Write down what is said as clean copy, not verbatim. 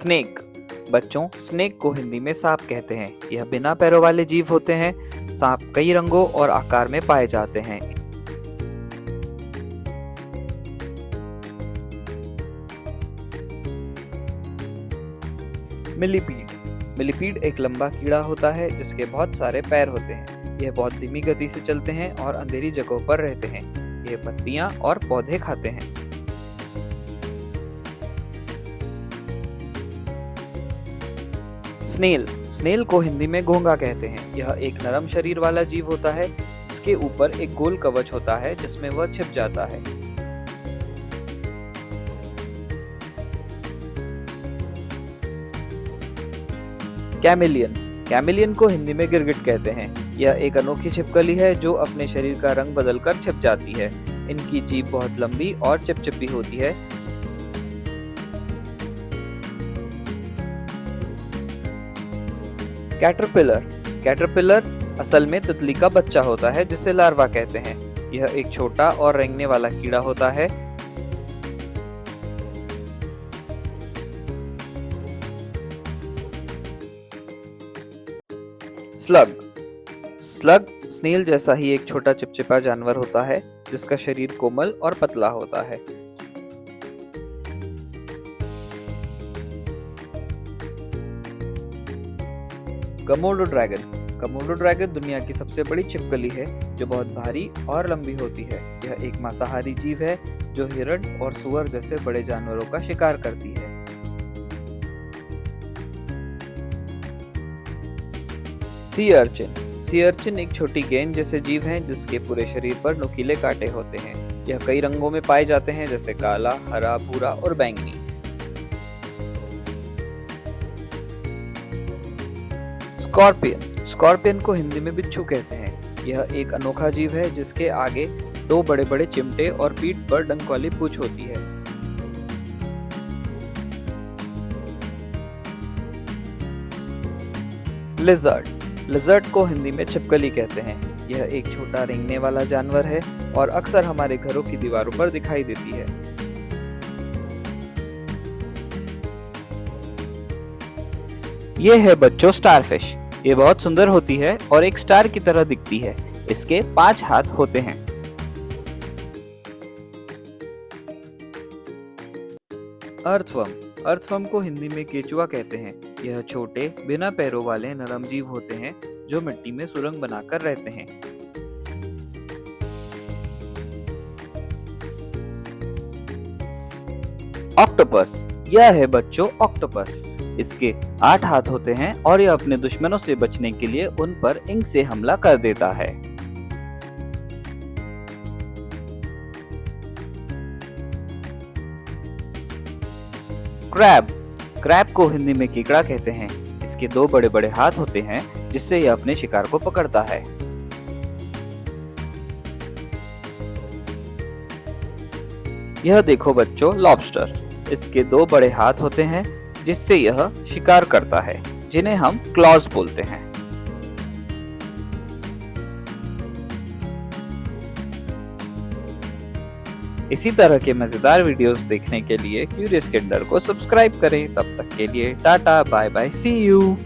Snake. बच्चों, snake को हिंदी में सांप कहते हैं। यह बिना पैरों वाले जीव होते हैं। सांप कई रंगों और आकार में पाए जाते हैं। मिलीपीड। मिलीपीड एक लंबा कीड़ा होता है जिसके बहुत सारे पैर होते हैं। यह बहुत धीमी गति से चलते हैं और अंधेरी जगहों पर रहते हैं। यह पत्तियां और पौधे खाते हैं। स्नेल। स्नेल को हिंदी में घोंघा कहते हैं। यह एक नरम शरीर वाला जीव होता है। इसके ऊपर एक गोल कवच होता है जिसमें वह छिप जाता है। कैमेलियन। कैमेलियन को हिंदी में गिरगिट कहते हैं। यह एक अनोखी छिपकली है जो अपने शरीर का रंग बदलकर छिप जाती है। इनकी जीभ बहुत लंबी और चिपचिपी होती है। कैटरपिलर। कैटरपिलर असल में तितली का बच्चा होता है जिसे लार्वा कहते हैं। यह एक छोटा और रेंगने वाला कीड़ा होता है। स्लग। स्लग स्नेल जैसा ही एक छोटा चिपचिपा जानवर होता है जिसका शरीर कोमल और पतला होता है। Komodo dragon. कमोडो ड्रैगन दुनिया की सबसे बड़ी छिपकली है जो बहुत भारी और लंबी होती है। यह एक मांसाहारी जीव है जो हिरण और सुअर जैसे बड़े जानवरों का शिकार करती है। Sea urchin. सी अर्चिन एक छोटी गेंद जैसे जीव है जिसके पूरे शरीर पर नुकीले कांटे होते हैं। यह कई रंगों में पाए जाते हैं जैसे काला, हरा, भूरा और बैंगनी। स्कॉर्पियन। स्कॉर्पियन को हिंदी में बिच्छू कहते हैं। यह एक अनोखा जीव है जिसके आगे दो बड़े बड़े चिमटे और पीठ पर डंक वाली पूंछ होती है। लिजर्ड। लिजर्ड को हिंदी में छिपकली कहते हैं। यह एक छोटा रेंगने वाला जानवर है और अक्सर हमारे घरों की दीवारों पर दिखाई देती है। यह है बच्चों स्टारफिश। ये बहुत सुंदर होती है और एक स्टार की तरह दिखती है। इसके 5 हाथ होते हैं। अर्थवर्म। अर्थवर्म को हिंदी में केचुआ कहते हैं। यह छोटे बिना पैरों वाले नरम जीव होते हैं जो मिट्टी में सुरंग बनाकर रहते हैं। ऑक्टोपस। यह है बच्चों ऑक्टोपस। इसके 8 हाथ होते हैं और यह अपने दुश्मनों से बचने के लिए उन पर इंक से हमला कर देता है। क्रैब। क्रैब को हिंदी में केकड़ा कहते हैं। इसके 2 बड़े बड़े हाथ होते हैं जिससे यह अपने शिकार को पकड़ता है। यह देखो बच्चों लॉबस्टर। इसके 2 बड़े हाथ होते हैं जिससे यह शिकार करता है, जिन्हें हम क्लॉज बोलते हैं। इसी तरह के मजेदार वीडियोस देखने के लिए क्यूरियस किंडर को सब्सक्राइब करें। तब तक के लिए tata, bye bye, see you.